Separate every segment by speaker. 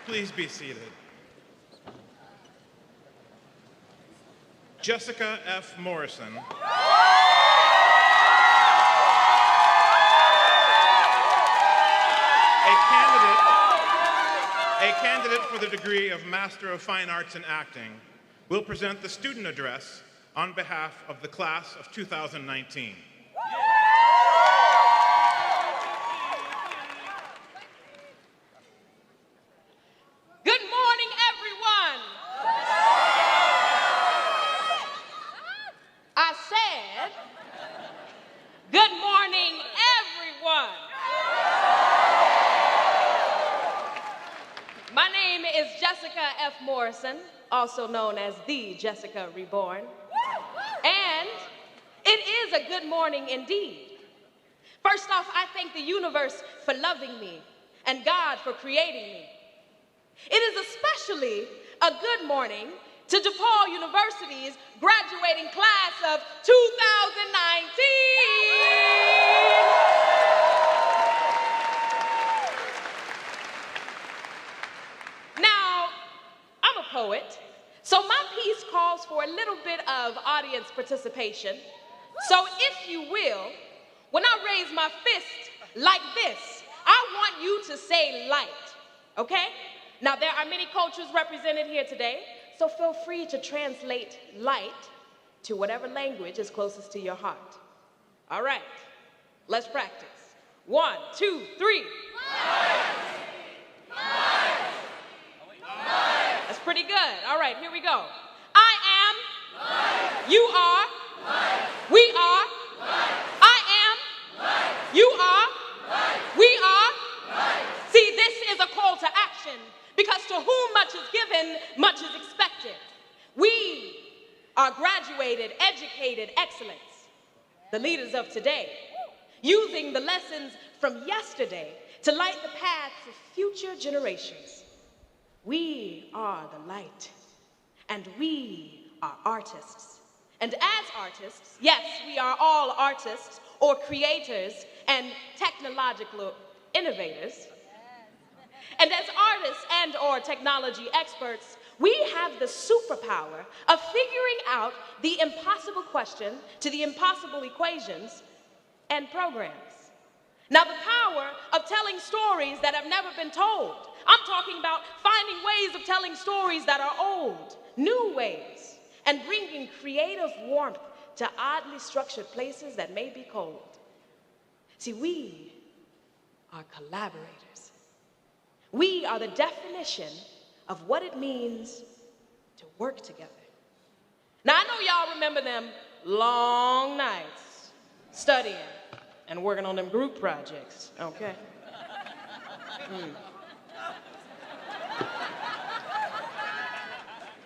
Speaker 1: Please be seated. Jessica F. Morrison. A candidate for the degree of Master of Fine Arts in Acting will present the student address on behalf of the class of 2019.
Speaker 2: Good morning, everyone. I said, good morning, everyone. My name is Jessica F. Morrison, also known as the Jessica Reborn. And it is a good morning indeed. First off, I thank the universe for loving me and God for creating me. It is especially a good morning to DePaul University's graduating class of 2019. Now, I'm a poet, so my piece calls for a little bit of audience participation. So if you will, when I raise my fist like this, I want you to say light, okay? Now, there are many cultures represented here today, so feel free to translate light to whatever language is closest to your heart. All right, let's practice. 1, 2, 3. Light! Light! Light! That's pretty good. All right, here we go. I am. Light. You are. Light. We are. Light. I am. Light. You are. Light. We are. Light. See, this is a call to action. Because to whom much is given, much is expected. We are graduated, educated excellence, the leaders of today, using the lessons from yesterday to light the paths of future generations. We are the light, and we are artists. And as artists, yes, we are all artists or creators and technological innovators. And as artists and or technology experts, we have the superpower of figuring out the impossible question to the impossible equations and programs. Now, the power of telling stories that have never been told. I'm talking about finding ways of telling stories that are old, new ways, and bringing creative warmth to oddly structured places that may be cold. See, we are collaborators. We are the definition of what it means to work together. Now, I know y'all remember them long nights studying and working on them group projects, okay?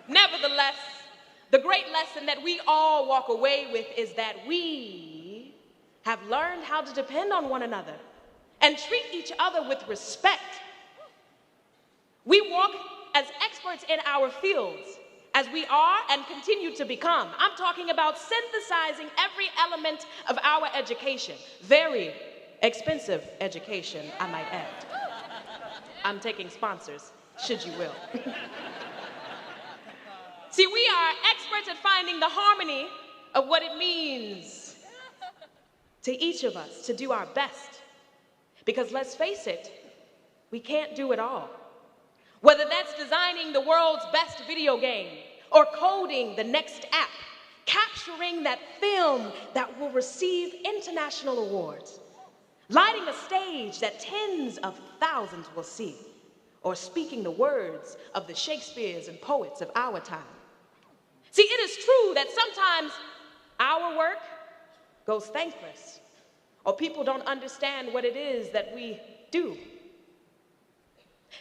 Speaker 2: Nevertheless, the great lesson that we all walk away with is that we have learned how to depend on one another and treat each other with respect. We walk as experts in our fields, as we are and continue to become. I'm talking about synthesizing every element of our education. Very expensive education, I might add. I'm taking sponsors, should you will. See, we are experts at finding the harmony of what it means to each of us to do our best. Because let's face it, we can't do it all. Whether that's designing the world's best video game or coding the next app, capturing that film that will receive international awards, lighting a stage that tens of thousands will see, or speaking the words of the Shakespeares and poets of our time. See, it is true that sometimes our work goes thankless, or people don't understand what it is that we do.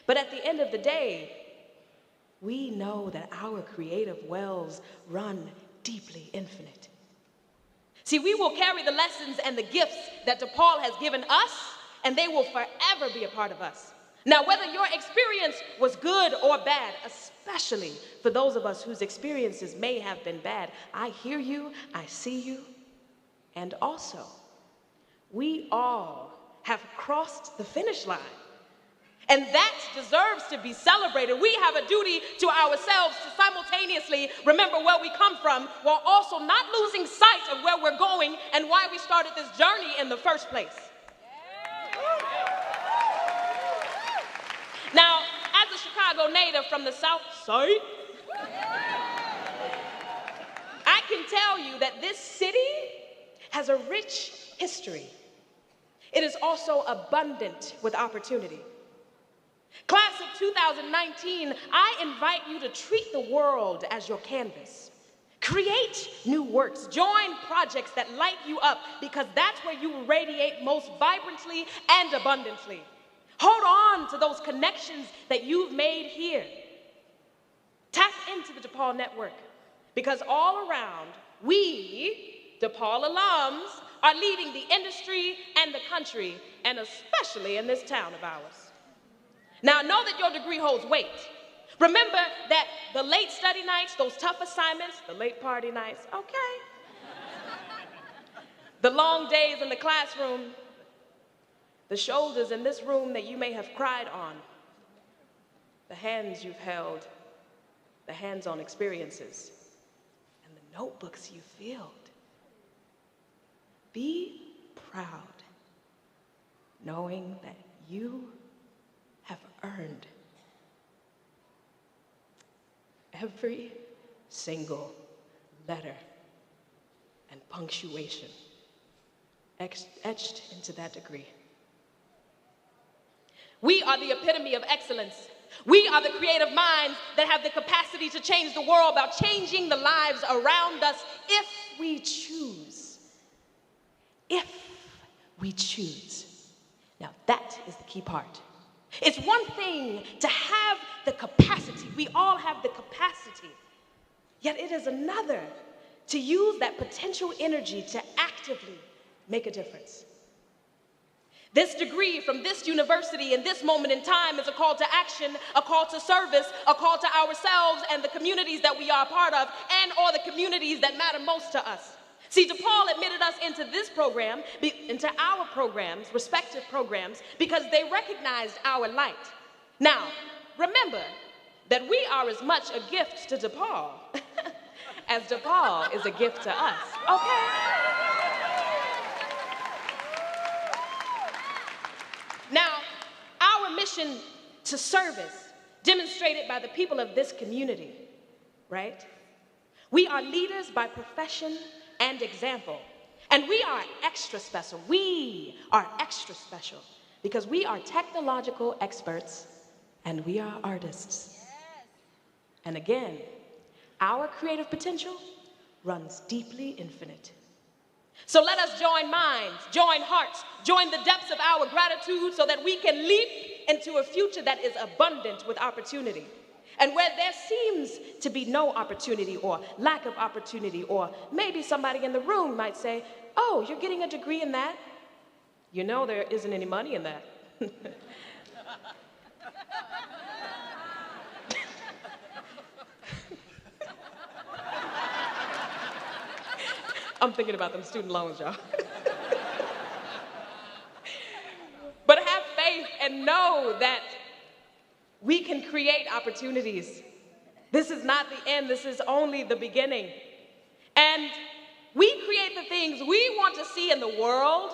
Speaker 2: But at the end of the day, we know that our creative wells run deeply infinite. See, we will carry the lessons and the gifts that DePaul has given us, and they will forever be a part of us. Now, whether your experience was good or bad, especially for those of us whose experiences may have been bad, I hear you, I see you, and also, we all have crossed the finish line. And that deserves to be celebrated. We have a duty to ourselves to simultaneously remember where we come from while also not losing sight of where we're going and why we started this journey in the first place. Now, as a Chicago native from the South Side, I can tell you that this city has a rich history. It is also abundant with opportunity. Class of 2019, I invite you to treat the world as your canvas. Create new works, join projects that light you up, because that's where you will radiate most vibrantly and abundantly. Hold on to those connections that you've made here. Tap into the DePaul network, because all around, we, DePaul alums, are leading the industry and the country, and especially in this town of ours. Now, know that your degree holds weight. Remember that the late study nights, those tough assignments, the late party nights, okay. The long days in the classroom, the shoulders in this room that you may have cried on, the hands you've held, the hands-on experiences, and the notebooks you filled. Be proud, knowing that you have earned every single letter and punctuation etched into that degree. We are the epitome of excellence. We are the creative minds that have the capacity to change the world by changing the lives around us if we choose. If we choose. Now that is the key part. It's one thing to have the capacity. We all have the capacity. Yet it is another to use that potential energy to actively make a difference. This degree from this university in this moment in time is a call to action, a call to service, a call to ourselves and the communities that we are a part of, and or the communities that matter most to us. See, DePaul admitted us into this program, into our programs, respective programs, because they recognized our light. Now, remember that we are as much a gift to DePaul as DePaul is a gift to us, okay? Now, our mission to service, demonstrated by the people of this community, right? We are leaders by profession and example. And we are extra special. We are extra special because we are technological experts and we are artists. Yes. And again, our creative potential runs deeply infinite. So let us join minds, join hearts, join the depths of our gratitude so that we can leap into a future that is abundant with opportunity. And where there seems to be no opportunity or lack of opportunity, or maybe somebody in the room might say, oh, you're getting a degree in that? You know there isn't any money in that. I'm thinking about them student loans, y'all. But have faith and know that we can create opportunities. This is not the end, this is only the beginning. And we create the things we want to see in the world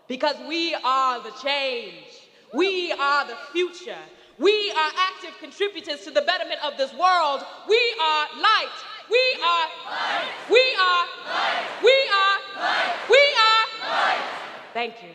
Speaker 2: because we are the change. We are the future. We are active contributors to the betterment of this world. We are light. We are light. We are light. We are light. We are light. Thank you.